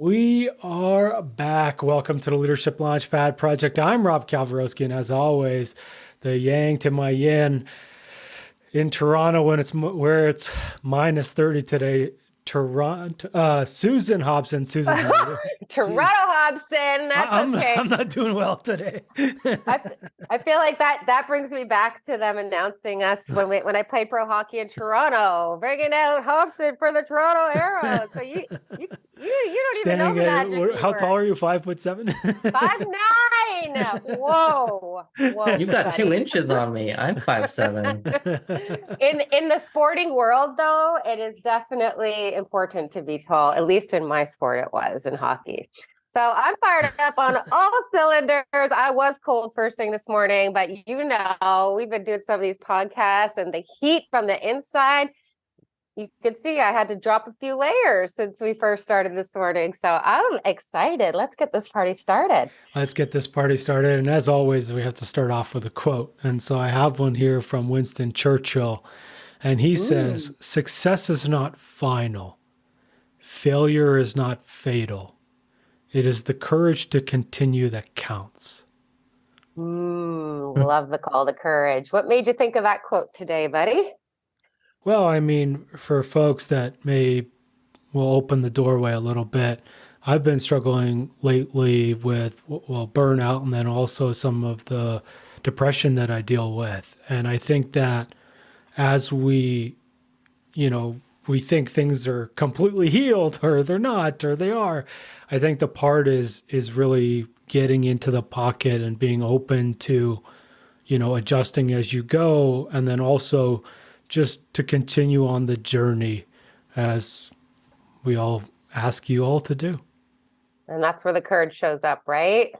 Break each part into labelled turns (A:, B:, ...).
A: We are back. Welcome to the Leadership Launchpad Project. I'm Rob Calvarowski, and as always, the yang to my yin in Toronto where it's minus 30 today. Toronto, Susan Hobson. Susan,
B: Toronto Hobson. That's okay.
A: I'm not doing well today.
B: I feel like that brings me back to them announcing us when I played pro hockey in Toronto, bringing out Hobson for the Toronto Arrows. So you don't even know the magic.
A: How tall are you? 5'7"?
B: 5'9". Whoa.
C: You've got 2 inches on me. I'm 5'7".
B: In the sporting world, though, it is definitely important to be tall. At least in my sport, it was in hockey. So I'm fired up on all cylinders. I was cold first thing this morning, but we've been doing some of these podcasts and the heat from the inside. You could see I had to drop a few layers since we first started this morning. So I'm excited. Let's get this party started.
A: And as always, we have to start off with a quote. And so I have one here from Winston Churchill. And he says, "Success is not final. Failure is not fatal. It is the courage to continue that counts."
B: Love the call to courage. What made you think of that quote today, buddy?
A: Well, I mean, for folks that will open the doorway a little bit, I've been struggling lately with, burnout and then also some of the depression that I deal with. And I think that as we think things are completely healed or they're not, or they are, I think the part is really getting into the pocket and being open to, adjusting as you go. And then also just to continue on the journey as we all ask you all to do.
B: And that's where the courage shows up, right?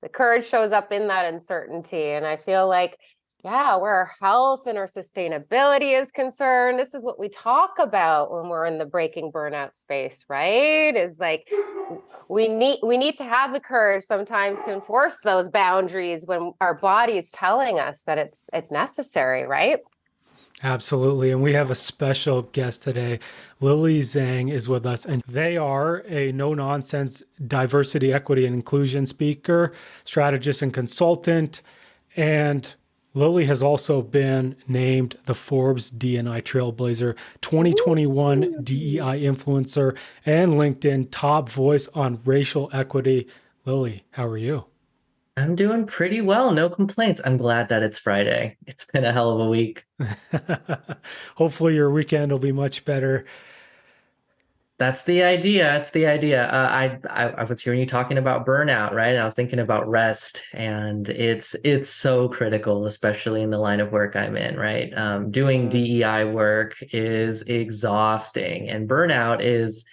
B: The courage shows up in that uncertainty. And I feel like, where our health and our sustainability is concerned, this is what we talk about when we're in the breaking burnout space, right? Is like we need to have the courage sometimes to enforce those boundaries when our body is telling us that it's necessary, right?
A: Absolutely. And we have a special guest today. Lily Zheng is with us, and they are a no-nonsense diversity, equity, and inclusion speaker, strategist, and consultant. And Lily has also been named the Forbes D&I Trailblazer 2021 DEI Influencer and LinkedIn Top Voice on Racial Equity. Lily, how are you?
C: I'm doing pretty well. No complaints. I'm glad that it's Friday. It's been a hell of a week.
A: Hopefully your weekend will be much better.
C: That's the idea. I was hearing you talking about burnout, right? And I was thinking about rest, and it's so critical, especially in the line of work I'm in, right? Doing DEI work is exhausting, and burnout is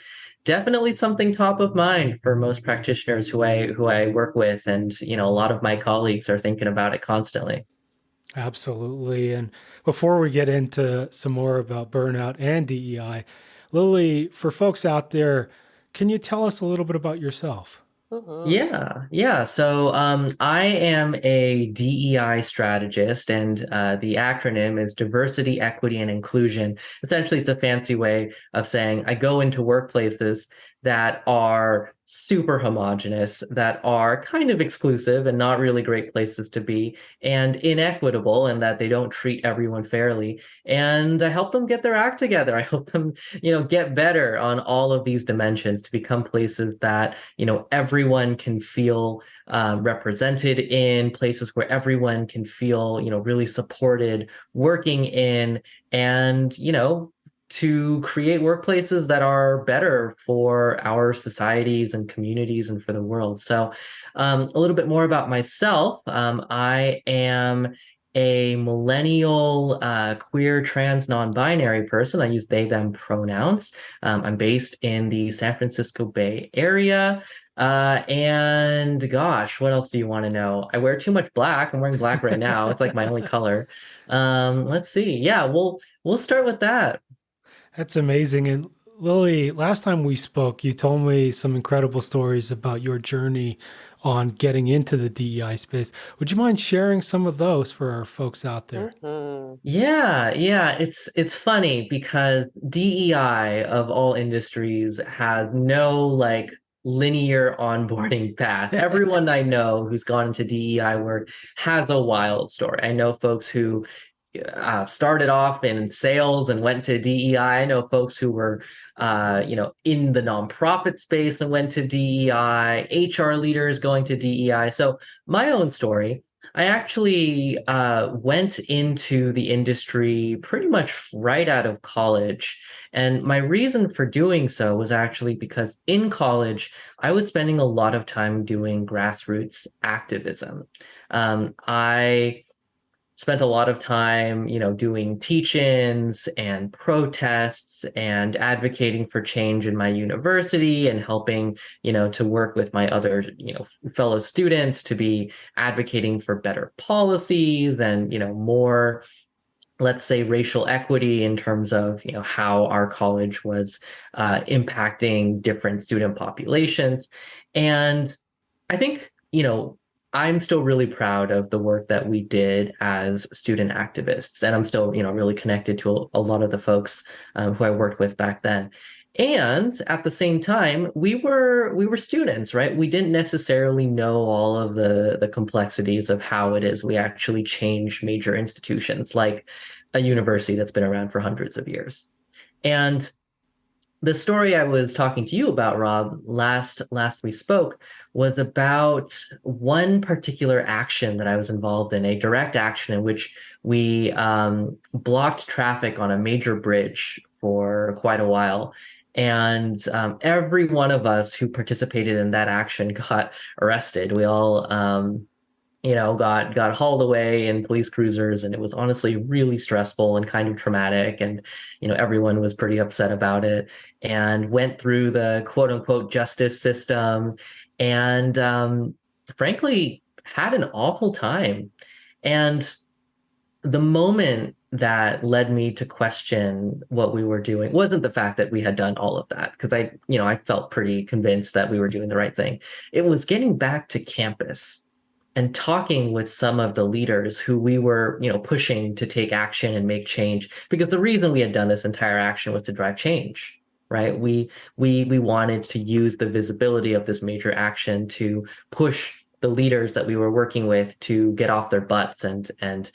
C: definitely something top of mind for most practitioners who I work with, and a lot of my colleagues are thinking about it constantly.
A: Absolutely. And before we get into some more about burnout and DEI, Lily, for folks out there, can you tell us a little bit about yourself?
C: Yeah. So I am a DEI strategist, and the acronym is Diversity, Equity, and Inclusion. Essentially, it's a fancy way of saying I go into workplaces that are super homogenous, that are kind of exclusive and not really great places to be, and inequitable, and that they don't treat everyone fairly. And I help them get their act together. I help them, get better on all of these dimensions to become places that, everyone can feel represented in, places where everyone can feel, really supported working in, and, to create workplaces that are better for our societies and communities and for the world. So a little bit more about myself. I am a millennial, queer, trans, non-binary person. I use they, them pronouns. I'm based in the San Francisco Bay Area. And gosh, what else do you want to know? I wear too much black. I'm wearing black right now. It's like my only color. Let's see. Yeah, we'll start with that.
A: That's amazing. And Lily, last time we spoke, you told me some incredible stories about your journey on getting into the DEI space. Would you mind sharing some of those for our folks out there?
C: Yeah. It's funny because DEI of all industries has no linear onboarding path. Everyone I know who's gone into DEI work has a wild story. I know folks who started off in sales and went to DEI. I know folks who were, in the nonprofit space and went to DEI, HR leaders going to DEI. So my own story, I actually went into the industry pretty much right out of college. And my reason for doing so was actually because in college, I was spending a lot of time doing grassroots activism. I spent a lot of time, doing teach-ins and protests and advocating for change in my university and helping, to work with my other, fellow students to be advocating for better policies and, more, let's say, racial equity in terms of, how our college was impacting different student populations. And I think, I'm still really proud of the work that we did as student activists, and I'm still, really connected to a lot of the folks who I worked with back then. And at the same time, we were students, right? We didn't necessarily know all of the complexities of how it is we actually change major institutions like a university that's been around for hundreds of years. And the story I was talking to you about, Rob, last we spoke, was about one particular action that I was involved in, a direct action in which we blocked traffic on a major bridge for quite a while. And every one of us who participated in that action got arrested. We all got hauled away in police cruisers, and it was honestly really stressful and kind of traumatic. And, everyone was pretty upset about it and went through the quote unquote justice system and, frankly, had an awful time. And the moment that led me to question what we were doing wasn't the fact that we had done all of that, because I felt pretty convinced that we were doing the right thing. It was getting back to campus and talking with some of the leaders who we were, pushing to take action and make change. Because the reason we had done this entire action was to drive change, right? We wanted to use the visibility of this major action to push the leaders that we were working with to get off their butts and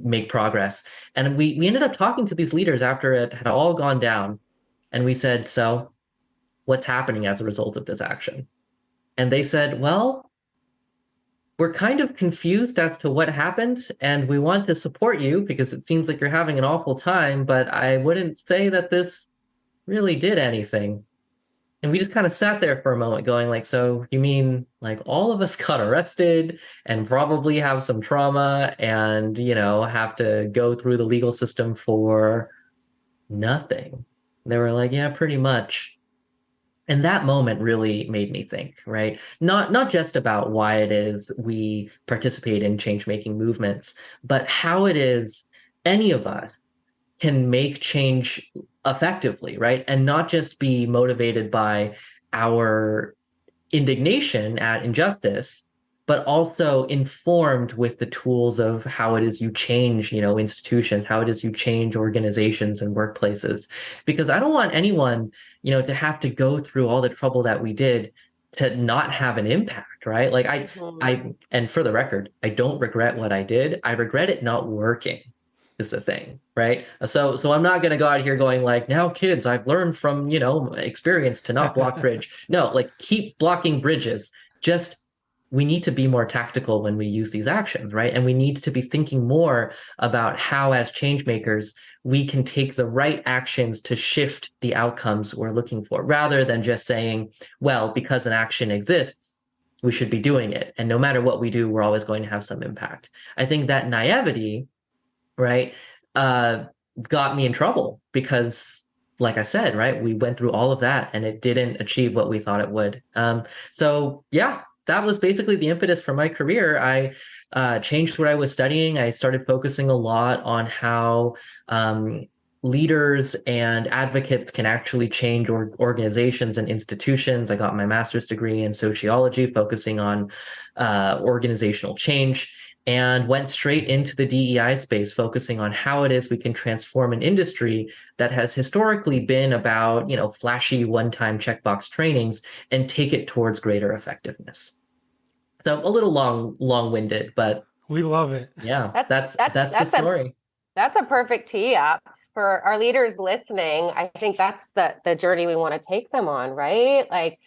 C: make progress. And we ended up talking to these leaders after it had all gone down. And we said, so what's happening as a result of this action? And they said, well, we're kind of confused as to what happened, and we want to support you because it seems like you're having an awful time, but I wouldn't say that this really did anything. And we just kind of sat there for a moment going like, so you mean like all of us got arrested and probably have some trauma and, have to go through the legal system for nothing? They were like, yeah, pretty much. And that moment really made me think, right? Not just about why it is we participate in change-making movements, but how it is any of us can make change effectively, right? And not just be motivated by our indignation at injustice, but also informed with the tools of how it is you change, institutions, how it is you change organizations and workplaces. Because I don't want anyone, to have to go through all the trouble that we did to not have an impact, right? Like and for the record, I don't regret what I did. I regret it not working is the thing, right? So I'm not going to go out here going like, now kids, I've learned from, experience to not block bridge. No, like keep blocking bridges. Just we need to be more tactical when we use these actions, right? And we need to be thinking more about how, as change makers, we can take the right actions to shift the outcomes we're looking for, rather than just saying, well, because an action exists, we should be doing it. And no matter what we do, we're always going to have some impact. I think that naivety, right, got me in trouble because, like I said, right, we went through all of that and it didn't achieve what we thought it would. So yeah, that was basically the impetus for my career. I changed what I was studying. I started focusing a lot on how leaders and advocates can actually change organizations and institutions. I got my master's degree in sociology, focusing on organizational change. and went straight into the DEI space, focusing on how it is we can transform an industry that has historically been about, flashy one-time checkbox trainings and take it towards greater effectiveness. So a little long-winded, but
A: We love it.
C: yeah,
B: That's
C: that's the story.
B: That's a perfect tee up for our leaders listening. I think that's the journey we want to take them on, right? Like,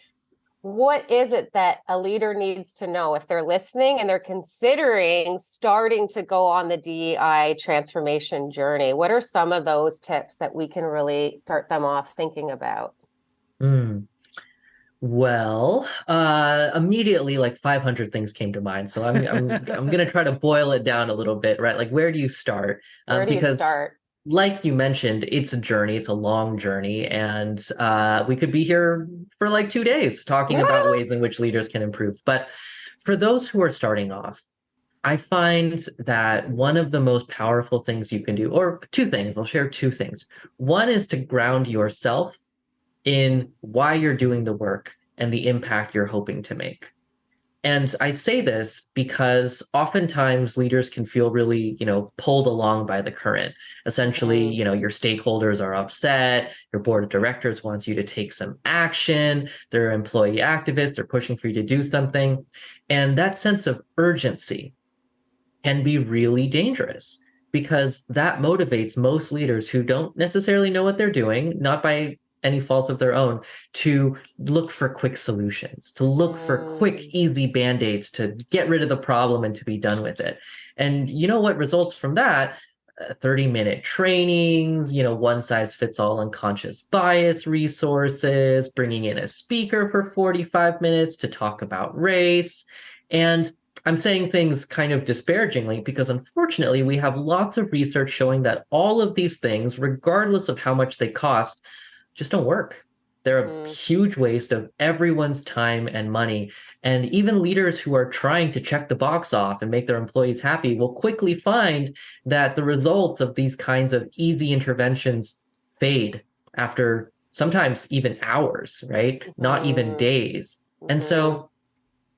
B: what is it that a leader needs to know if they're listening and they're considering starting to go on the DEI transformation journey? What are some of those tips that we can really start them off thinking about?
C: Well, immediately like 500 things came to mind. So I'm gonna try to boil it down a little bit, right? Like, where do you start?
B: Where do you
C: Because
B: start?
C: like you mentioned, it's a journey, it's a long journey, and we could be here for like 2 days talking about ways in which leaders can improve. But for those who are starting off, I find that one of the most powerful things you can do, or two things, I'll share two things. One is to ground yourself in why you're doing the work and the impact you're hoping to make. And I say this because oftentimes leaders can feel really, pulled along by the current. Essentially, your stakeholders are upset, your board of directors wants you to take some action, they're employee activists, they're pushing for you to do something. And that sense of urgency can be really dangerous because that motivates most leaders who don't necessarily know what they're doing, not by any fault of their own, to look for quick solutions, to look for quick, easy band-aids to get rid of the problem and to be done with it. And you know what results from that? 30-minute trainings, one-size-fits-all unconscious bias resources, bringing in a speaker for 45 minutes to talk about race. And I'm saying things kind of disparagingly because unfortunately we have lots of research showing that all of these things, regardless of how much they cost, just don't work. They're a huge waste of everyone's time and money. And even leaders who are trying to check the box off and make their employees happy will quickly find that the results of these kinds of easy interventions fade after sometimes even hours, right? Not even days. And so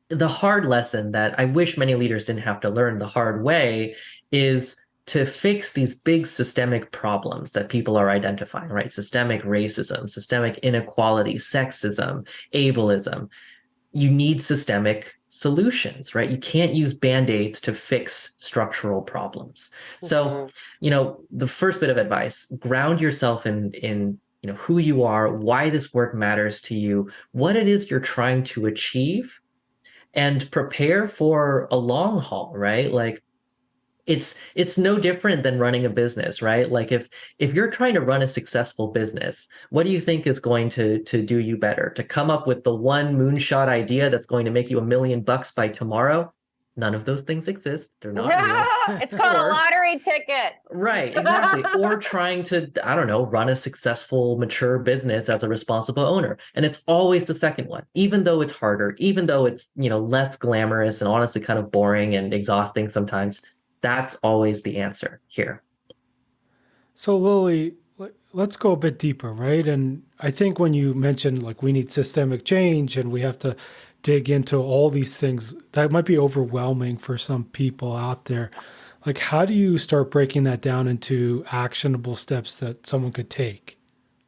C: the hard lesson that I wish many leaders didn't have to learn the hard way is to fix these big systemic problems that people are identifying, right? Systemic racism, systemic inequality, sexism, ableism. You need systemic solutions, right? You can't use band-aids to fix structural problems. So, the first bit of advice, ground yourself in who you are, why this work matters to you, what it is you're trying to achieve, and prepare for a long haul, right? Like, it's no different than running a business, right? Like if you're trying to run a successful business, what do you think is going to do you better? To come up with the one moonshot idea that's going to make you $1 million by tomorrow? None of those things exist. They're not real.
B: It's called a lottery ticket.
C: Right, exactly. Or trying to, I don't know, run a successful, mature business as a responsible owner. And it's always the second one, even though it's harder, even though it's, less glamorous and honestly kind of boring and exhausting sometimes. That's always the answer here.
A: So Lily, let's go a bit deeper, right? And I think when you mentioned like we need systemic change and we have to dig into all these things, that might be overwhelming for some people out there. Like, how do you start breaking that down into actionable steps that someone could take?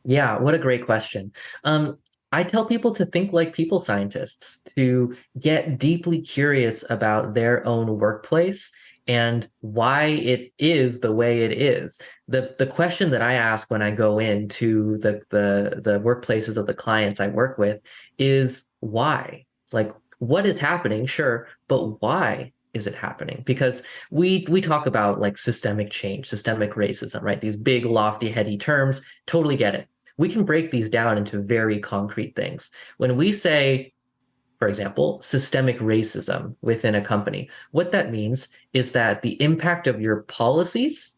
C: Yeah, what a great question. I tell people to think like people scientists, to get deeply curious about their own workplace and why it is the way it is. The question that I ask when I go into the workplaces of the clients I work with is why? Like, what is happening? Sure, but why is it happening? Because we talk about like systemic change, systemic racism, right? These big, lofty, heady terms. Totally get it. We can break these down into very concrete things. When we say, for example, systemic racism within a company, what that means is that the impact of your policies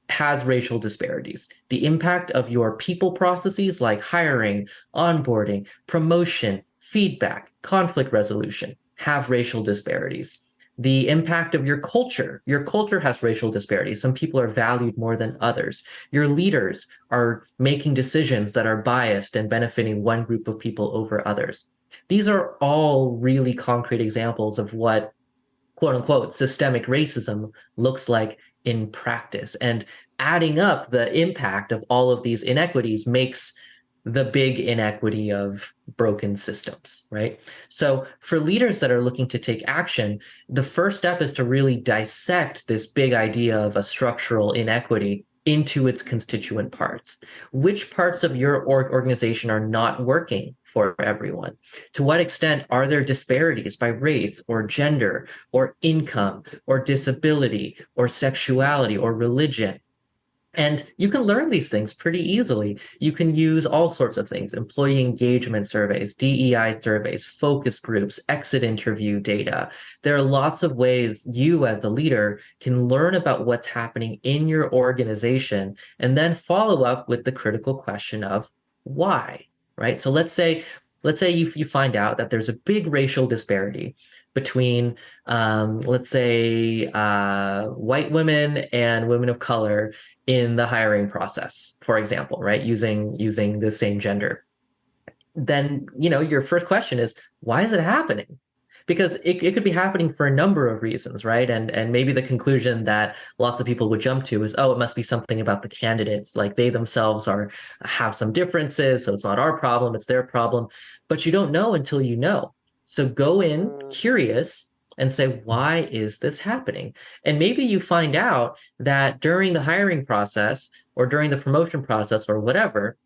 C: has racial disparities. The impact of your people processes like hiring, onboarding, promotion, feedback, conflict resolution have racial disparities. The impact of your culture has racial disparities. Some people are valued more than others. Your leaders are making decisions that are biased and benefiting one group of people over others. These are all really concrete examples of what quote unquote systemic racism looks like in practice. And adding up the impact of all of these inequities makes the big inequity of broken systems, right? So for leaders that are looking to take action, the first step is to really dissect this big idea of a structural inequity into its constituent parts. Which parts of your organization are not working for everyone? To what extent are there disparities by race or gender or income or disability or sexuality or religion? And you can learn these things pretty easily. You can use all sorts of things: employee engagement surveys, DEI surveys, focus groups, exit interview data. There are lots of ways you as a leader can learn about what's happening in your organization and then follow up with the critical question of why, right? So let's say you find out that there's a big racial disparity between, let's say, white women and women of color in the hiring process, for example, right? Using the same gender. Then, your first question is, why is it happening? Because it could be happening for a number of reasons, right? And maybe the conclusion that lots of people would jump to is, oh, it must be something about the candidates, like they themselves have some differences, so it's not our problem, it's their problem. But you don't know until you know. So go in curious and say, why is this happening? And maybe you find out that during the hiring process or during the promotion process or whatever,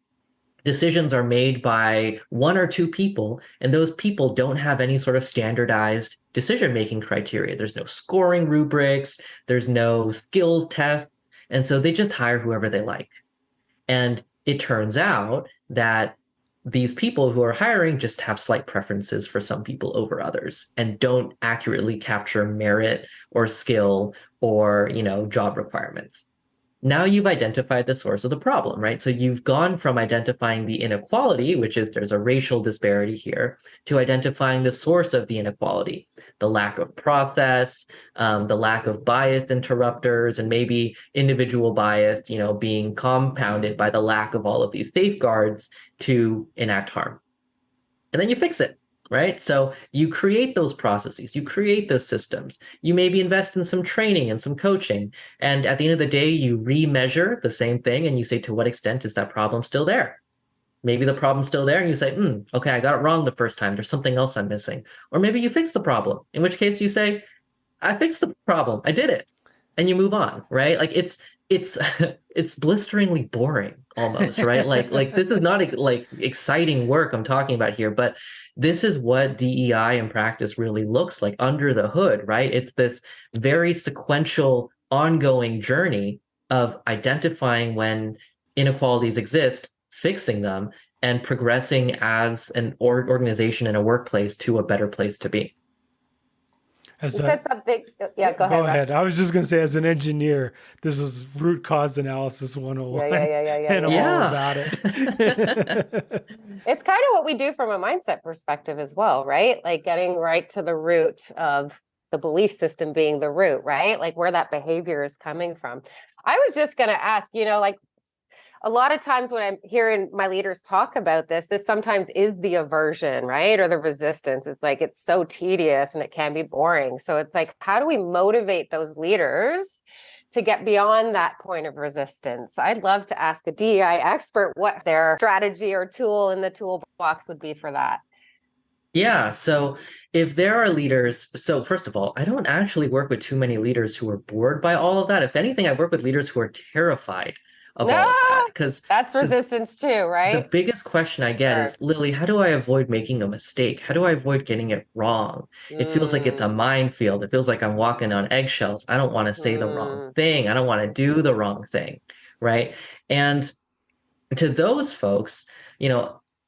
C: decisions are made by one or two people, and those people don't have any sort of standardized decision-making criteria. There's no scoring rubrics, there's no skills tests, and so they just hire whoever they like. And it turns out that these people who are hiring just have slight preferences for some people over others and don't accurately capture merit or skill or, job requirements. Now you've identified the source of the problem, right? So you've gone from identifying the inequality, which is there's a racial disparity here, to identifying the source of the inequality, the lack of process, the lack of biased interrupters, and maybe individual bias, being compounded by the lack of all of these safeguards to enact harm. And then you fix it. Right? So you create those processes, you create those systems, you maybe invest in some training and some coaching. And at the end of the day, you remeasure the same thing and you say, to what extent is that problem still there? Maybe the problem's still there and you say, okay, I got it wrong the first time. There's something else I'm missing. Or maybe you fix the problem, in which case you say, I fixed the problem. I did it. And you move on, right? Like it's blisteringly boring almost, right? like this is not like exciting work I'm talking about here, but this is what DEI in practice really looks like under the hood, right? It's this very sequential, ongoing journey of identifying when inequalities exist, fixing them, and progressing as an organization and a workplace to a better place to be.
B: You said something. Yeah, go ahead.
A: Go ahead. I was just going to say, as an engineer, this is root cause analysis 101.
B: Yeah.
A: And I'm all about it.
B: It's kind of what we do from a mindset perspective as well, right? Like getting right to the root of the belief system being the root, right? Like where that behavior is coming from. I was just going to ask, like a lot of times when I'm hearing my leaders talk about this sometimes is the aversion, right? Or the resistance. It's like, it's so tedious and it can be boring. So it's like, how do we motivate those leaders to get beyond that point of resistance? I'd love to ask a DEI expert what their strategy or tool in the toolbox would be for that.
C: Yeah. So if there are leaders, so first of all, I don't actually work with too many leaders who are bored by all of that. If anything, I work with leaders who are terrified of all of that, because
B: that's resistance too, right?
C: The biggest question I get is, Lily, how do I avoid making a mistake? How do I avoid getting it wrong? It feels like it's a minefield. It feels like I'm walking on eggshells. I don't want to say the wrong thing. I don't want to do the wrong thing, right? And to those folks,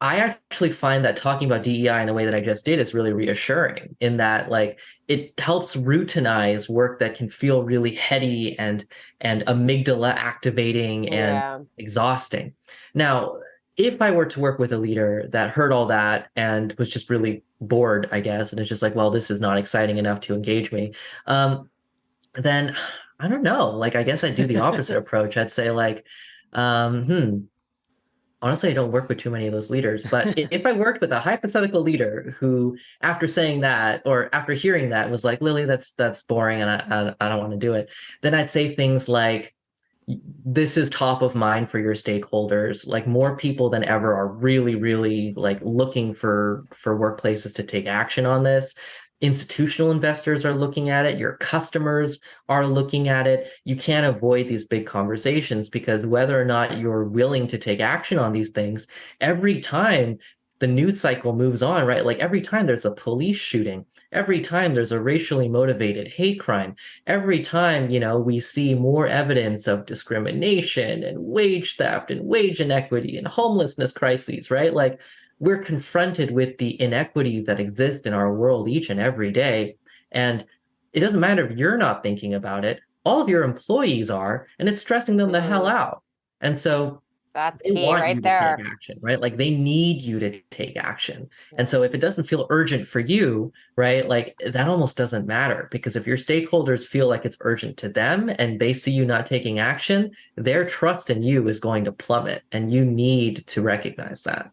C: I actually find that talking about DEI in the way that I just did is really reassuring, in that like it helps routinize work that can feel really heady and amygdala activating and exhausting. Now, if I were to work with a leader that heard all that and was just really bored, I guess, and it's just like, well, this is not exciting enough to engage me, then I don't know. Like, I guess I'd do the opposite approach. I'd say like, Honestly, I don't work with too many of those leaders, but if I worked with a hypothetical leader who, after saying that or after hearing that, was like, Lily, that's boring, and I don't want to do it, then I'd say things like, this is top of mind for your stakeholders. Like, more people than ever are really, really like looking for workplaces to take action on this. Institutional investors are looking at it. Your customers are looking at it. You can't avoid these big conversations, because whether or not you're willing to take action on these things, every time the news cycle moves on, right? Like, every time there's a police shooting, every time there's a racially motivated hate crime, every time, we see more evidence of discrimination and wage theft and wage inequity and homelessness crises, right? Like, we're confronted with the inequities that exist in our world each and every day. And it doesn't matter if you're not thinking about it, all of your employees are, and it's stressing them the hell out. And so
B: That's
C: they
B: key
C: want
B: right
C: you to
B: there.
C: take action, right? Like, they need you to take action. And so if it doesn't feel urgent for you, right, like, that almost doesn't matter, because if your stakeholders feel like it's urgent to them and they see you not taking action, their trust in you is going to plummet, and you need to recognize that.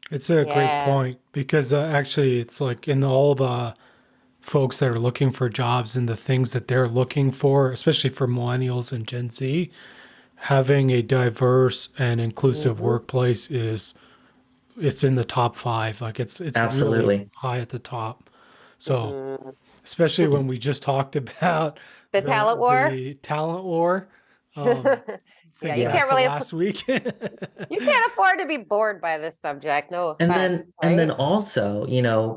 A: It's a great
B: Yeah.
A: point, because actually it's like in all the folks that are looking for jobs and the things that they're looking for, especially for millennials and Gen Z, having a diverse and inclusive workplace it's in the top 5. Like, it's really
C: Absolutely.
A: high at the top. So especially when we just talked about
B: The talent war.
A: the talent war.
B: Yeah,
A: Thinking
B: you
A: back
B: can't
A: to
B: really
A: last week.
B: you can't afford to be bored by this subject. No offense,
C: And then
B: right?
C: also,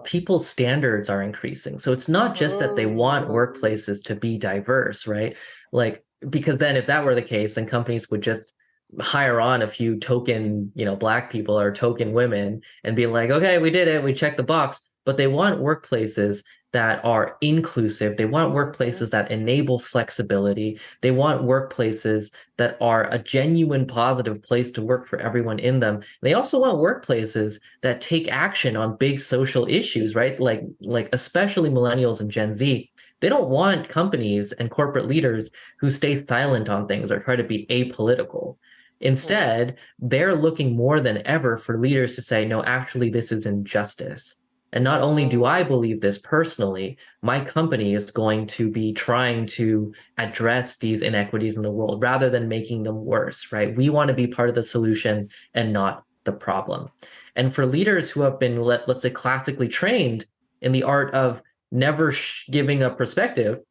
C: people's standards are increasing. So it's not just that they want workplaces to be diverse, right? Like, because then if that were the case, then companies would just hire on a few token, Black people or token women and be like, okay, we did it, we checked the box. But they want workplaces that are inclusive. They want workplaces that enable flexibility. They want workplaces that are a genuine positive place to work for everyone in them. They also want workplaces that take action on big social issues, right? Like especially millennials and Gen Z. They don't want companies and corporate leaders who stay silent on things or try to be apolitical. Instead, they're looking more than ever for leaders to say, no, actually, this is injustice. And not only do I believe this personally, my company is going to be trying to address these inequities in the world rather than making them worse, right? We want to be part of the solution and not the problem. And for leaders who have been, let's say, classically trained in the art of never giving a perspective,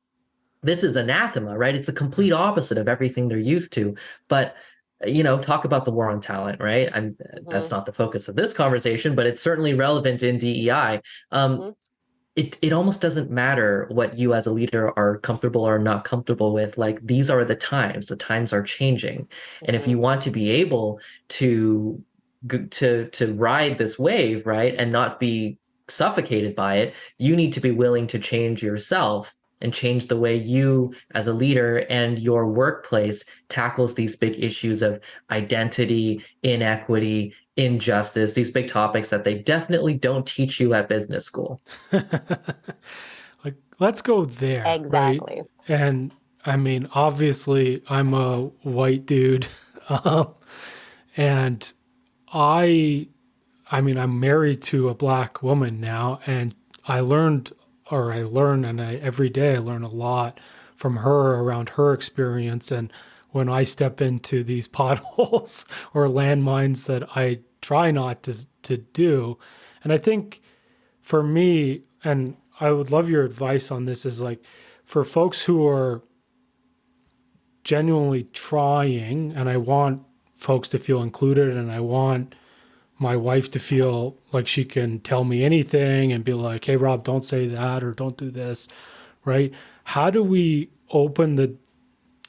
C: this is anathema, right? It's the complete opposite of everything they're used to. But talk about the war on talent, right? That's not the focus of this conversation, but it's certainly relevant in DEI. It almost doesn't matter what you as a leader are comfortable or not comfortable with. Like, these are the times are changing. And if you want to be able to ride this wave, right, and not be suffocated by it, you need to be willing to change yourself and change the way you as a leader and your workplace tackles these big issues of identity, inequity, injustice, these big topics that they definitely don't teach you at business school.
A: Like, let's go there.
B: Exactly.
A: Right? And I mean, obviously I'm a white dude. And I mean, I'm married to a Black woman now, and I learn, and every day I learn a lot from her around her experience. And when I step into these potholes or landmines that I try not to do, and I think for me, and I would love your advice on this, is like, for folks who are genuinely trying, and I want folks to feel included, and I want my wife to feel like she can tell me anything and be like, hey, Rob, don't say that or don't do this, right? How do we open the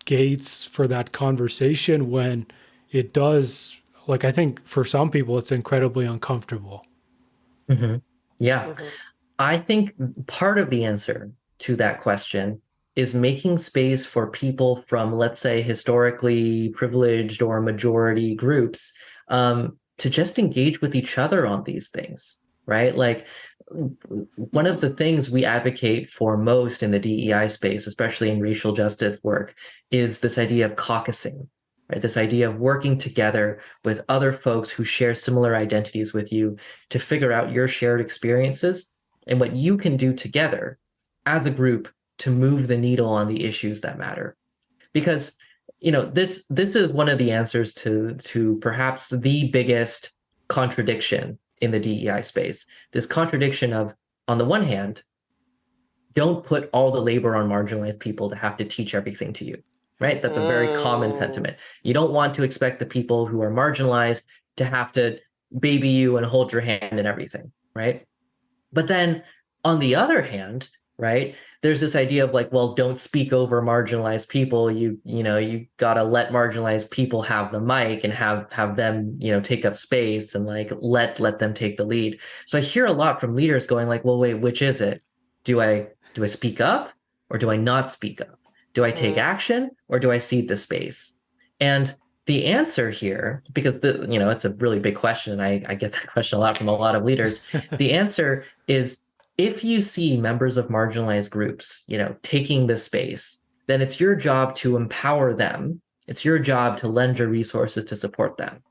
A: gates for that conversation when it does, like, I think for some people it's incredibly uncomfortable?
C: Mm-hmm. Yeah. I think part of the answer to that question is making space for people from, let's say, historically privileged or majority groups to just engage with each other on these things, right? Like, one of the things we advocate for most in the DEI space, especially in racial justice work, is this idea of caucusing, right? This idea of working together with other folks who share similar identities with you to figure out your shared experiences and what you can do together as a group to move the needle on the issues that matter. Because, this is one of the answers to perhaps the biggest contradiction in the DEI space. This contradiction of, on the one hand, don't put all the labor on marginalized people to have to teach everything to you, right? That's a very common sentiment. You don't want to expect the people who are marginalized to have to baby you and hold your hand and everything, right? But then on the other hand, right, there's this idea of like, well, don't speak over marginalized people. You gotta let marginalized people have the mic and have them, take up space and like let them take the lead. So I hear a lot from leaders going like, well, wait, which is it? Do I speak up or do I not speak up? Do I take action or do I cede the space? And the answer here, because it's a really big question, and I get that question a lot from a lot of leaders. The answer is, if you see members of marginalized groups, taking this space, then it's your job to empower them. It's your job to lend your resources to support them.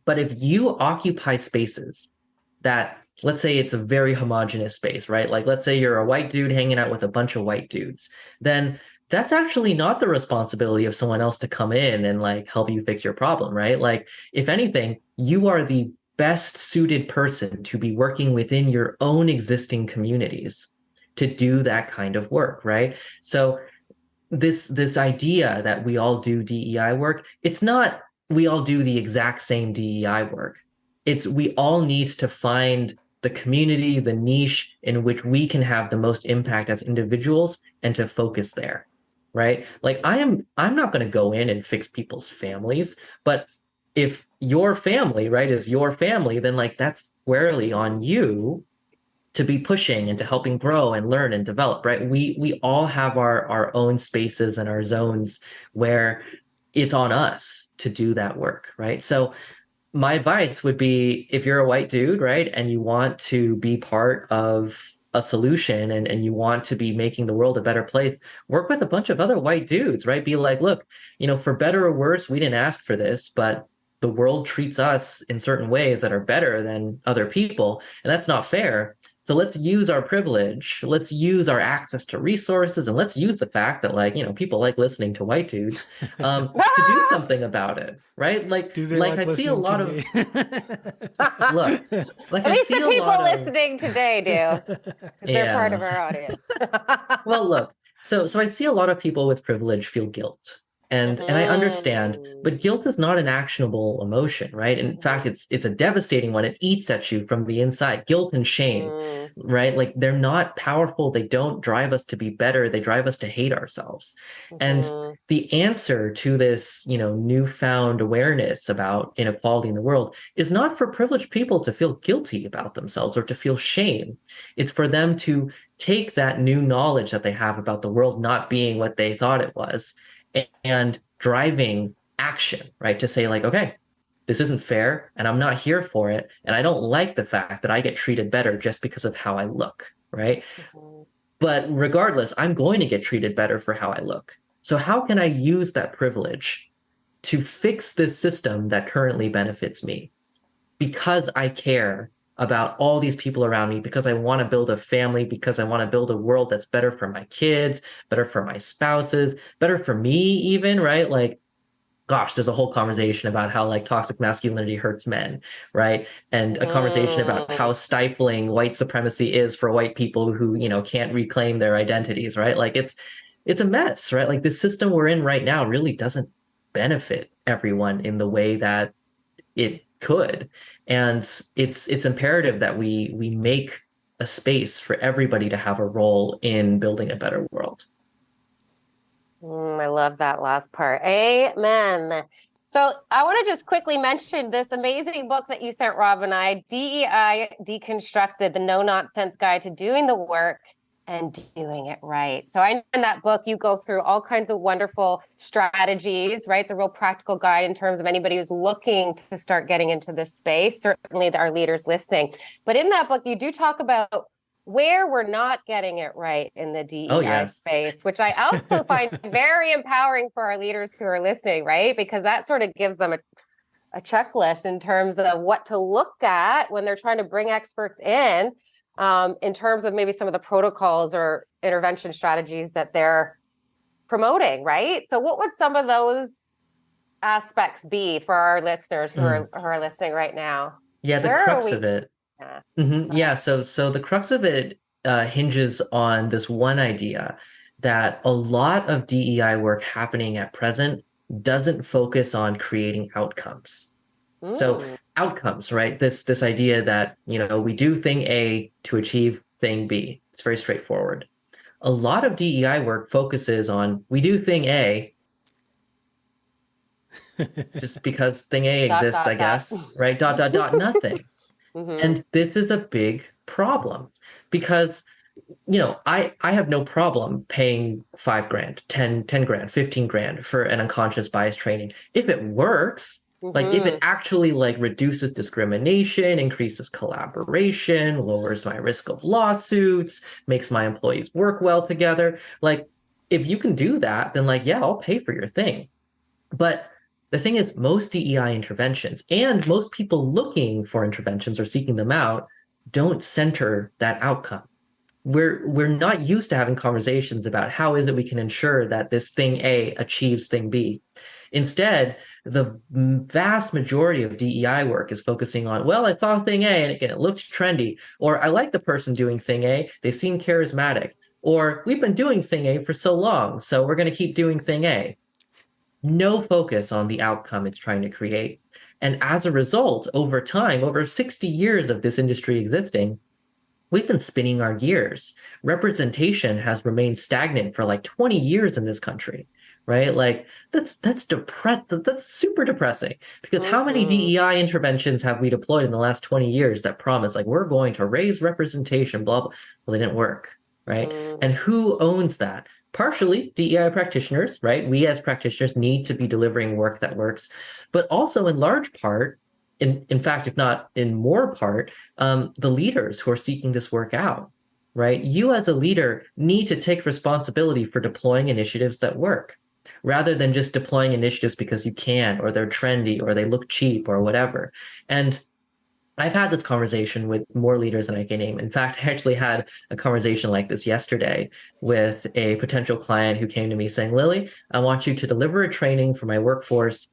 C: But if you occupy spaces that, let's say it's a very homogenous space, right? Like, let's say you're a white dude hanging out with a bunch of white dudes, then that's actually not the responsibility of someone else to come in and like help you fix your problem, right? Like, if anything, you are the best suited person to be working within your own existing communities to do that kind of work, right? So this idea that we all do DEI work, it's not we all do the exact same DEI work. It's we all need to find the community, the niche in which we can have the most impact as individuals and to focus there, right? Like I'm not going to go in and fix people's families, but if your family, right, is your family, then like that's squarely on you to be pushing and to helping grow and learn and develop, right? We all have our own spaces and our zones where it's on us to do that work, right? So my advice would be, if you're a white dude, right, and you want to be part of a solution and you want to be making the world a better place, work with a bunch of other white dudes, right? Be like, look, for better or worse, we didn't ask for this, but the world treats us in certain ways that are better than other people, and that's not fair. So let's use our privilege, let's use our access to resources, and let's use the fact that people like listening to white dudes to do something about it, right? Like,
A: Do they
C: like I see a lot of look, like
B: At
C: I
B: least
C: see
B: the
C: a
B: people
C: lot of
B: listening today do, because they're part of our audience.
C: well, look, so I see a lot of people with privilege feel guilt. And I understand, but guilt is not an actionable emotion, right? In fact, it's a devastating one. It eats at you from the inside. Guilt and shame, right? Like they're not powerful. They don't drive us to be better. They drive us to hate ourselves. And the answer to this, newfound awareness about inequality in the world is not for privileged people to feel guilty about themselves or to feel shame. It's for them to take that new knowledge that they have about the world not being what they thought it was and driving action, right? To say like, okay, this isn't fair and I'm not here for it. And I don't like the fact that I get treated better just because of how I look, right? But regardless, I'm going to get treated better for how I look. So how can I use that privilege to fix this system that currently benefits me? Because I care about all these people around me, because I want to build a family, because I want to build a world that's better for my kids, better for my spouses, better for me even, right? Like, gosh, there's a whole conversation about how like toxic masculinity hurts men, right? And a conversation about how stifling white supremacy is for white people who, can't reclaim their identities, right? Like it's a mess, right? Like the system we're in right now really doesn't benefit everyone in the way that it could. And it's imperative that we make a space for everybody to have a role in building a better world.
B: I love that last part. Amen. So I want to just quickly mention this amazing book that you sent Rob and I, DEI Deconstructed, the no-nonsense guide to doing the work and doing it right. So I know in that book, you go through all kinds of wonderful strategies, right? It's a real practical guide in terms of anybody who's looking to start getting into this space, certainly our leaders listening. But in that book, you do talk about where we're not getting it right in the DEI
C: yes.
B: space, which I also find very empowering for our leaders who are listening, right? Because that sort of gives them a checklist in terms of what to look at when they're trying to bring experts in terms of maybe some of the protocols or intervention strategies that they're promoting, right? So what would some of those aspects be for our listeners who are listening right now?
C: Yeah, the
B: Where are
C: crux
B: we?
C: of it.
B: Yeah.
C: Yeah, so the crux of it hinges on this one idea that a lot of DEI work happening at present doesn't focus on creating outcomes. So outcomes, right? This idea that, we do thing A to achieve thing B. It's very straightforward. A lot of DEI work focuses on we do thing A just because thing A exists, I guess, right? Dot, dot, dot, nothing. And this is a big problem because, I have no problem paying $5,000, 10 grand, 15 grand for an unconscious bias training. If it works, like if it actually like reduces discrimination, increases collaboration, lowers my risk of lawsuits, makes my employees work well together. Like if you can do that, then like, yeah, I'll pay for your thing. But the thing is, most DEI interventions and most people looking for interventions or seeking them out don't center that outcome. We're not used to having conversations about how is it we can ensure that this thing A achieves thing B. Instead, the vast majority of DEI work is focusing on, well, I saw thing A and again, it looked trendy, or I like the person doing thing A, they seem charismatic, or we've been doing thing A for so long, so we're going to keep doing thing A. No focus on the outcome it's trying to create. And as a result, over time, over 60 years of this industry existing, we've been spinning our gears. Representation has remained stagnant for like 20 years in this country, right? Like that's depressed. That's super depressing because how many DEI interventions have we deployed in the last 20 years that promise like we're going to raise representation, blah, blah. Well, they didn't work, right? And who owns that? Partially DEI practitioners, right? We as practitioners need to be delivering work that works, but also in large part, in fact, if not in more part, the leaders who are seeking this work out, right? You as a leader need to take responsibility for deploying initiatives that work rather than just deploying initiatives because you can, or they're trendy, or they look cheap, or whatever. And I've had this conversation with more leaders than I can name. In fact, I actually had a conversation like this yesterday with a potential client who came to me saying, Lily, I want you to deliver a training for my workforce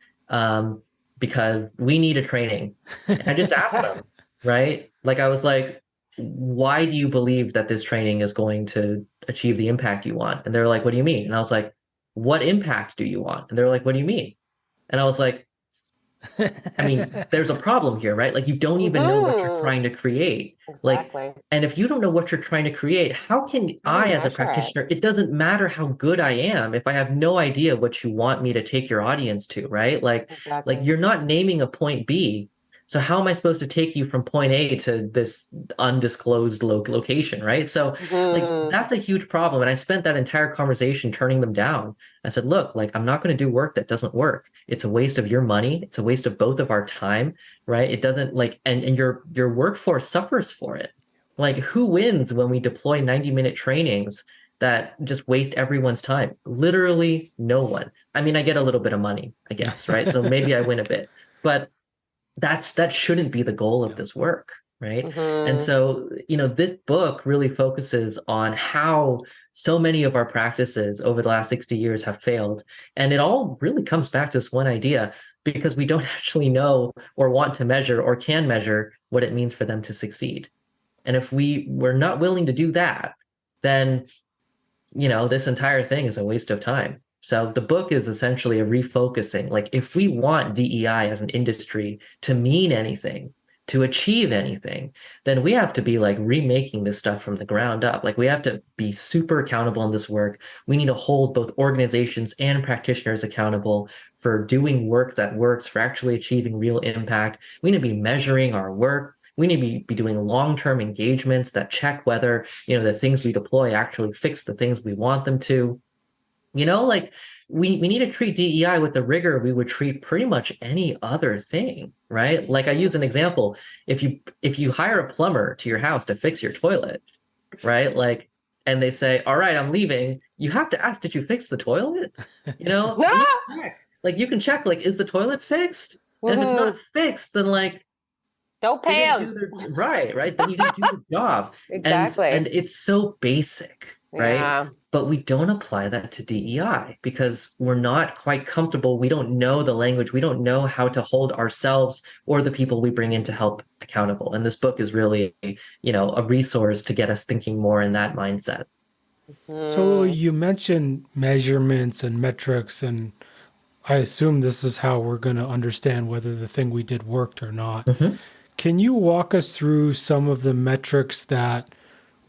C: because we need a training. And I just asked them, right? Like I was like, why do you believe that this training is going to achieve the impact you want? And they're like, what do you mean? And I was like, what impact do you want? And they're like, what do you mean? And I was like, I mean, there's a problem here, right? Like you don't even know what you're trying to create.
B: Exactly.
C: Like, and if you don't know what you're trying to create, how can I, as a practitioner, it doesn't matter how good I am if I have no idea what you want me to take your audience to, right? Like you're not naming a point B. So how am I supposed to take you from point A to this undisclosed location, right? So like that's a huge problem. And I spent that entire conversation turning them down. I said, look, like I'm not going to do work that doesn't work. It's a waste of your money. It's a waste of both of our time, right? It doesn't like, and your workforce suffers for it. Like who wins when we deploy 90-minute trainings that just waste everyone's time? Literally no one. I mean, I get a little bit of money, I guess, right? So maybe I win a bit, but that shouldn't be the goal of this work, right? And so, this book really focuses on how so many of our practices over the last 60 years have failed. And it all really comes back to this one idea because we don't actually know or want to measure or can measure what it means for them to succeed. And if we're not willing to do that, then, this entire thing is a waste of time. So the book is essentially a refocusing. Like if we want DEI as an industry to mean anything, to achieve anything, then we have to be like remaking this stuff from the ground up. Like we have to be super accountable in this work. We need to hold both organizations and practitioners accountable for doing work that works, for actually achieving real impact. We need to be measuring our work. We need to be doing long-term engagements that check whether, the things we deploy actually fix the things we want them to. Like we need to treat DEI with the rigor we would treat pretty much any other thing, right? Like I use an example. If you hire a plumber to your house to fix your toilet, right? Like, and they say, all right, I'm leaving. You have to ask, did you fix the toilet? You know, you can check. Like, you can check, like, is the toilet fixed? And if it's not fixed, then like,
B: Don't
C: they
B: pay
C: didn't
B: them.
C: do their right. Then you didn't do the job.
B: Exactly.
C: And it's so basic, right?
B: Yeah.
C: But we don't apply that to DEI because we're not quite comfortable. We don't know the language. We don't know how to hold ourselves or the people we bring in to help accountable. And this book is really, a resource to get us thinking more in that mindset.
A: So you mentioned measurements and metrics, and I assume this is how we're going to understand whether the thing we did worked or not.
C: Mm-hmm.
A: Can you walk us through some of the metrics that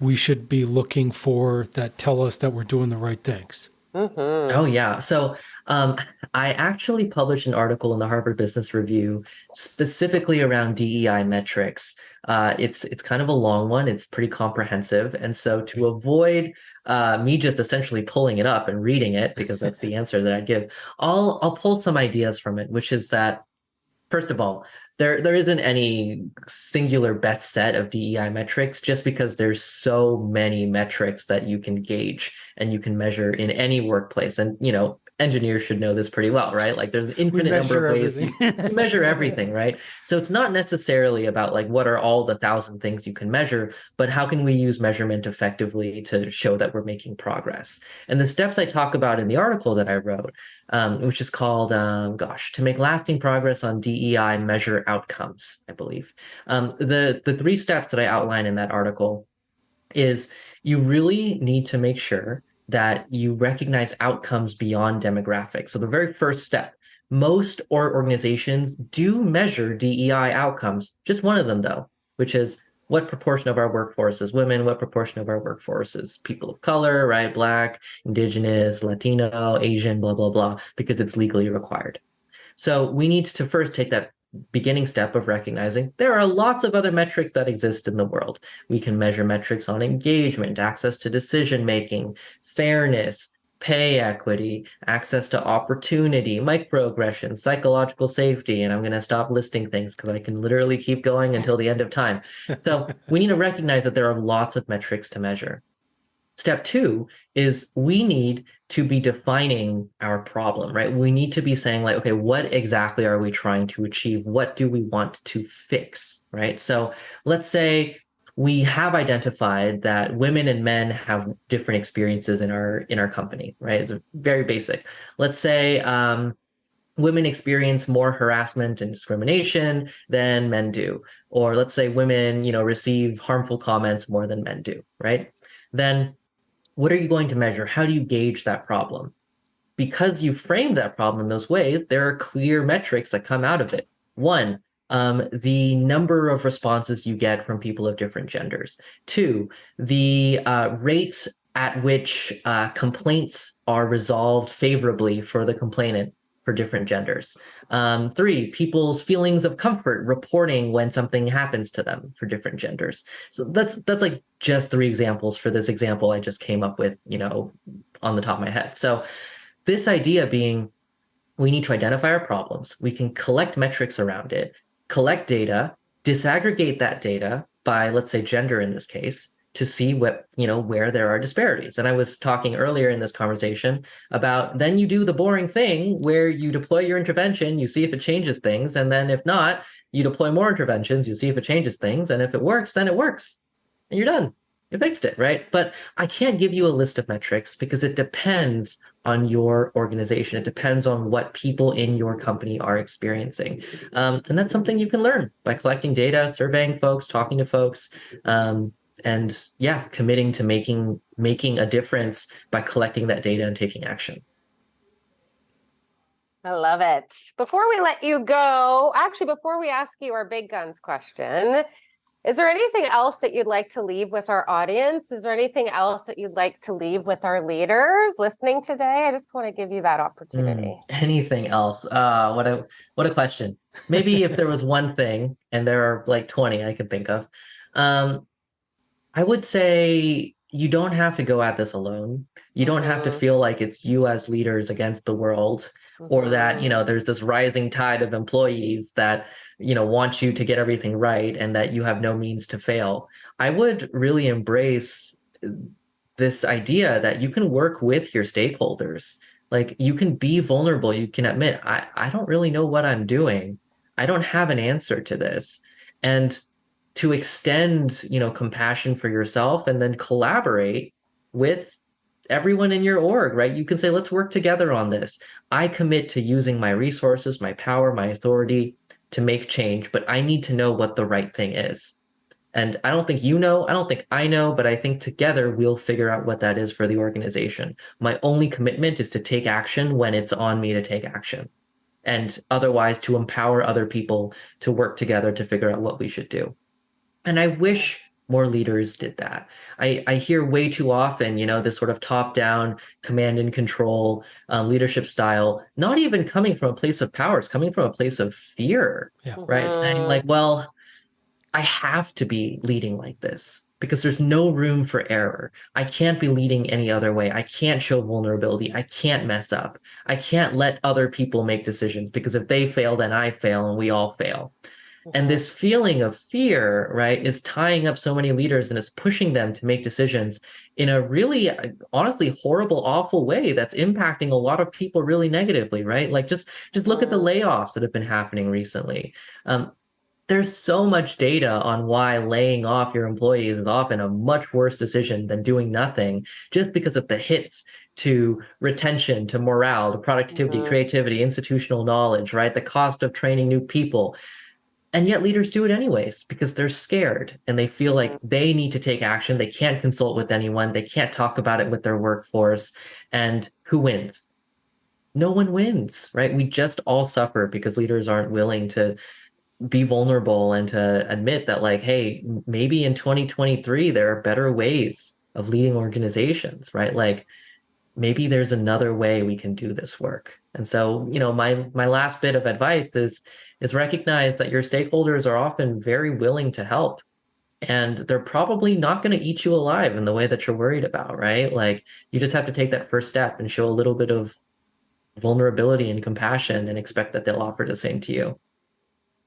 A: we should be looking for that tell us that we're doing the right things?
C: Oh, yeah. So I actually published an article in the Harvard Business Review specifically around DEI metrics. It's kind of a long one. It's pretty comprehensive. And so to avoid me just essentially pulling it up and reading it, because that's the answer that I give, I'll pull some ideas from it, which is that, first of all, there isn't any singular best set of DEI metrics just because there's so many metrics that you can gauge and you can measure in any workplace. And, engineers should know this pretty well, right? Like there's an infinite number of ways you measure everything, right? So it's not necessarily about like what are all the 1,000 things you can measure, but how can we use measurement effectively to show that we're making progress? And the steps I talk about in the article that I wrote, which is called, to make lasting progress on DEI, measure outcomes, I believe. The 3 steps that I outline in that article is you really need to make sure that you recognize outcomes beyond demographics. So the very first step, most organizations do measure DEI outcomes, just one of them though, which is what proportion of our workforce is women, what proportion of our workforce is people of color, right? Black, Indigenous, Latino, Asian, blah, blah, blah, because it's legally required. So we need to first take that beginning step of recognizing there are lots of other metrics that exist in the world. We can measure metrics on engagement, access to decision-making, fairness, pay equity, access to opportunity, microaggressions, psychological safety, and I'm going to stop listing things because I can literally keep going until the end of time. So we need to recognize that there are lots of metrics to measure. Step 2 is we need to be defining our problem, right? We need to be saying like, okay, what exactly are we trying to achieve? What do we want to fix, right? So let's say we have identified that women and men have different experiences in our company, right? It's very basic. Let's say women experience more harassment and discrimination than men do. Or let's say women, receive harmful comments more than men do, right? Then what are you going to measure? How do you gauge that problem? Because you framed that problem in those ways, there are clear metrics that come out of it. 1, the number of responses you get from people of different genders. 2, the rates at which complaints are resolved favorably for the complainant for different genders. 3, people's feelings of comfort reporting when something happens to them for different genders. So that's like just 3 examples for this example I just came up with, on the top of my head. So this idea being, we need to identify our problems. We can collect metrics around it, collect data, disaggregate that data by, let's say, gender in this case, to see what, where there are disparities. And I was talking earlier in this conversation about then you do the boring thing where you deploy your intervention, you see if it changes things. And then if not, you deploy more interventions, you see if it changes things. And if it works, then it works. And you're done. You fixed it, right? But I can't give you a list of metrics because it depends on your organization. It depends on what people in your company are experiencing. And that's something you can learn by collecting data, surveying folks, talking to folks. And yeah, committing to making a difference by collecting that data and taking action.
B: I love it. Before we let you go, actually, before we ask you our big guns question, is there anything else that you'd like to leave with our audience? Is there anything else that you'd like to leave with our leaders listening today? I just want to give you that opportunity.
C: Anything else? What a question. Maybe if there was one thing, and there are like 20 I can think of, I would say you don't have to go at this alone. You don't have to feel like it's you as leaders against the world, or that, there's this rising tide of employees that, want you to get everything right and that you have no means to fail. I would really embrace this idea that you can work with your stakeholders. Like you can be vulnerable. You can admit, I don't really know what I'm doing. I don't have an answer to this. And to extend, compassion for yourself and then collaborate with everyone in your org, right? You can say, let's work together on this. I commit to using my resources, my power, my authority to make change, but I need to know what the right thing is. And I don't think I don't think I know, but I think together we'll figure out what that is for the organization. My only commitment is to take action when it's on me to take action, and otherwise to empower other people to work together to figure out what we should do. And I wish more leaders did that. I hear way too often, this sort of top-down command and control leadership style, not even coming from a place of power, it's coming from a place of fear, right? Saying like, well, I have to be leading like this because there's no room for error. I can't be leading any other way. I can't show vulnerability. I can't mess up. I can't let other people make decisions because if they fail, then I fail and we all fail. And this feeling of fear, right, is tying up so many leaders and is pushing them to make decisions in a really, honestly, horrible, awful way that's impacting a lot of people really negatively, right? Like just look at the layoffs that have been happening recently. There's so much data on why laying off your employees is often a much worse decision than doing nothing, just because of the hits to retention, to morale, to productivity, creativity, institutional knowledge, right? The cost of training new people. And yet leaders do it anyways because they're scared and they feel like they need to take action. They can't consult with anyone. They can't talk about it with their workforce. And who wins? No one wins, right? We just all suffer because leaders aren't willing to be vulnerable and to admit that, like, hey, maybe in 2023 there are better ways of leading organizations, right? Like maybe there's another way we can do this work. And so, my last bit of advice is recognize that your stakeholders are often very willing to help, and they're probably not going to eat you alive in the way that you're worried about, right? Like you just have to take that first step and show a little bit of vulnerability and compassion and expect that they'll offer the same to you.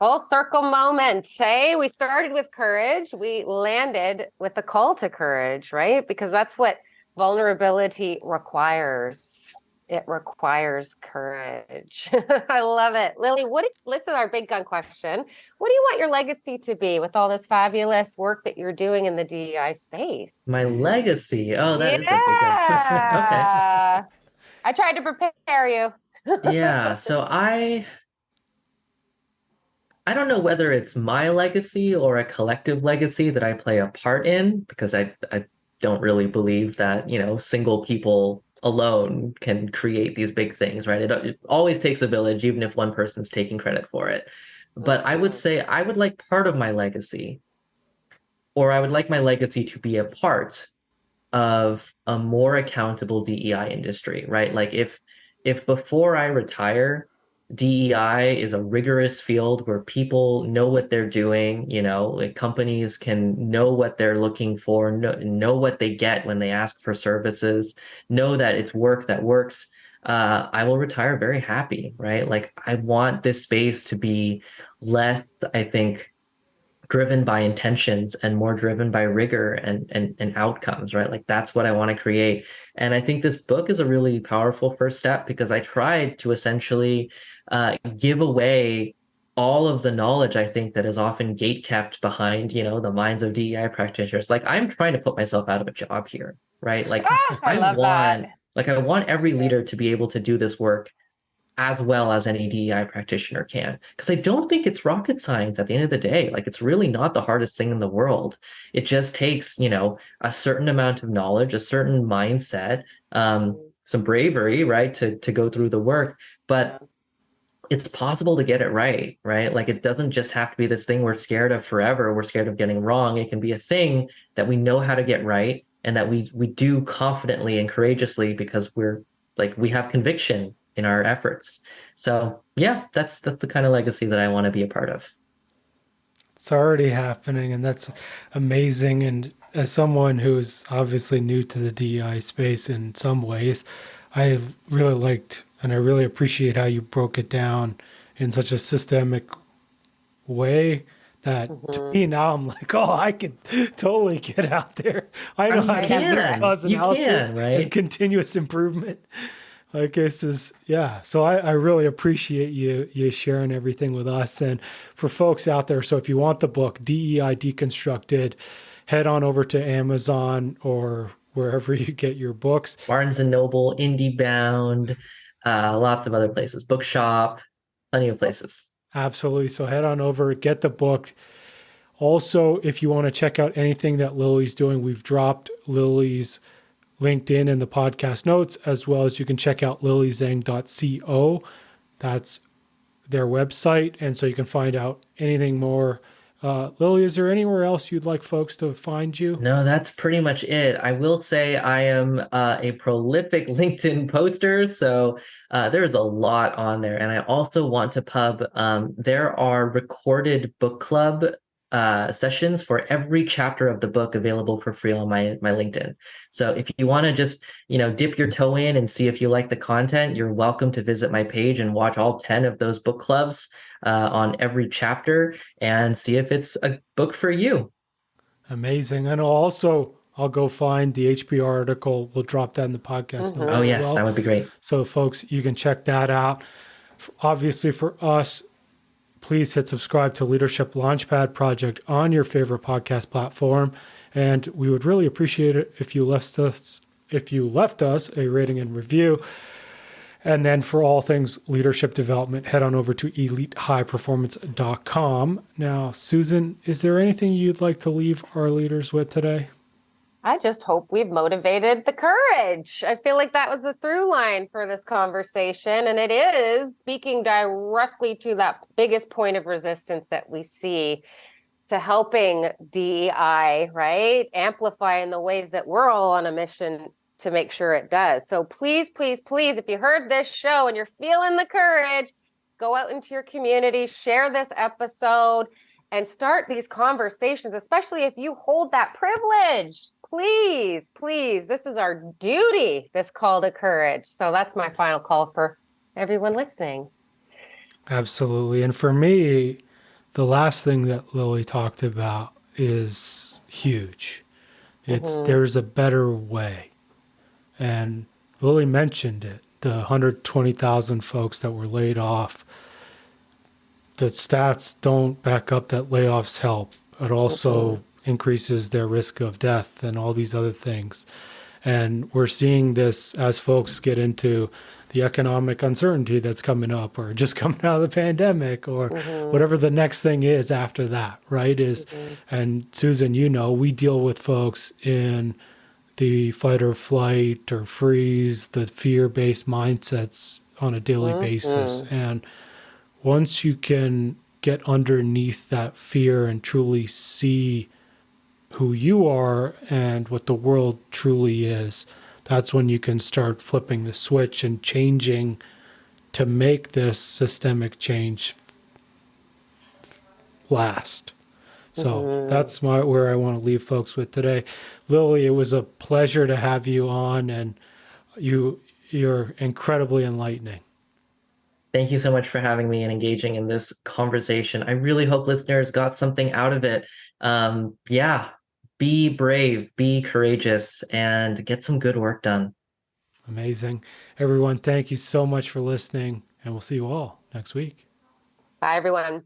B: Full circle moment. Say we started with courage. We landed with the call to courage, right? Because that's what vulnerability requires. It requires courage. I love it. Lily, listen to our big gun question. What do you want your legacy to be with all this fabulous work that you're doing in the DEI space?
C: My legacy. Oh, that is a big gun. Okay.
B: I tried to prepare you.
C: Yeah. So I don't know whether it's my legacy or a collective legacy that I play a part in, because I don't really believe that, single people alone can create these big things, right? It always takes a village, even if one person's taking credit for it. But I would say I would like part of my legacy, or I would like my legacy to be a part of a more accountable DEI industry, right? Like if before I retire, DEI is a rigorous field where people know what they're doing, like companies can know what they're looking for, know what they get when they ask for services, know that it's work that works. I will retire very happy, right? Like I want this space to be less, I think, driven by intentions and more driven by rigor and outcomes, right? Like that's what I want to create. And I think this book is a really powerful first step because I tried to essentially give away all of the knowledge I think that is often gate kept behind, the minds of DEI practitioners. Like I'm trying to put myself out of a job here, right? Like
B: I love that.
C: Like I want every leader to be able to do this work as well as any DEI practitioner can. Because I don't think it's rocket science at the end of the day. Like it's really not the hardest thing in the world. It just takes, a certain amount of knowledge, a certain mindset, some bravery, right, to go through the work. But it's possible to get it right, right? Like it doesn't just have to be this thing we're scared of forever. We're scared of getting wrong. It can be a thing that we know how to get right and that we do confidently and courageously because we have conviction in our efforts. So yeah, that's the kind of legacy that I want to be a part of.
A: It's already happening, and that's amazing. And as someone who's obviously new to the DEI space in some ways, I really liked and I really appreciate how you broke it down in such a systemic way that to
B: Mhm.
A: me now I'm like, oh, I could totally get out there. I
C: I
A: know
C: mean,
A: how
C: you
A: to do root
C: can.
A: cause
C: You
A: analysis
C: can,
A: and
C: right?
A: continuous improvement. Like this is, yeah. So I really appreciate you sharing everything with us. And for folks out there, so if you want the book, DEI Deconstructed, head on over to Amazon or wherever you get your books.
C: Barnes and Noble, IndieBound, lots of other places, Bookshop, plenty of places.
A: Absolutely. So head on over, get the book. Also, if you want to check out anything that Lily's doing, we've dropped Lily's LinkedIn in the podcast notes, as well as you can check out lilyzheng.co. That's their website. And so you can find out anything more. Lily, is there anywhere else you'd like folks to find you?
C: No, that's pretty much it. I will say I am a prolific LinkedIn poster, so there's a lot on there. And I also want to pub, there are recorded book club sessions for every chapter of the book available for free on my LinkedIn. So if you want to just, dip your toe in and see if you like the content, you're welcome to visit my page and watch all 10 of those book clubs on every chapter and see if it's a book for you.
A: Amazing. And also, I'll go find the HBR article. We'll drop that in the podcast notes
C: Oh,
A: as
C: yes,
A: well.
C: that would be great.
A: So, folks, you can check that out. Obviously, for us, please hit subscribe to Leadership Launchpad Project on your favorite podcast platform. And we would really appreciate it if you left us a rating and review. And then for all things leadership development, head on over to elitehighperformance.com. Now, Susan, is there anything you'd like to leave our leaders with today?
B: I just hope we've motivated the courage. I feel like that was the through line for this conversation. And it is speaking directly to that biggest point of resistance that we see to helping DEI, right? Amplify in the ways that we're all on a mission to make sure it does. So please, please, please, if you heard this show and you're feeling the courage, go out into your community, share this episode, and start these conversations, especially if you hold that privilege. Please, please, this is our duty, this call to courage. So that's my final call for everyone listening.
A: Absolutely. And for me, the last thing that Lily talked about is huge. It's there's a better way. And Lily mentioned it, the 120,000 folks that were laid off. The stats don't back up that layoffs help. It also increases their risk of death and all these other things. And we're seeing this as folks get into the economic uncertainty that's coming up, or just coming out of the pandemic, or whatever the next thing is after that, right? And Susan, we deal with folks in the fight or flight or freeze, the fear-based mindsets on a daily basis. And once you can get underneath that fear and truly see who you are and what the world truly is, that's when you can start flipping the switch and changing to make this systemic change last. So that's where I want to leave folks with today. Lily, it was a pleasure to have you on, and you're incredibly enlightening.
C: Thank you so much for having me and engaging in this conversation. I really hope listeners got something out of it. Be brave, be courageous, and get some good work done.
A: Amazing. Everyone, thank you so much for listening, and we'll see you all next week.
B: Bye, everyone.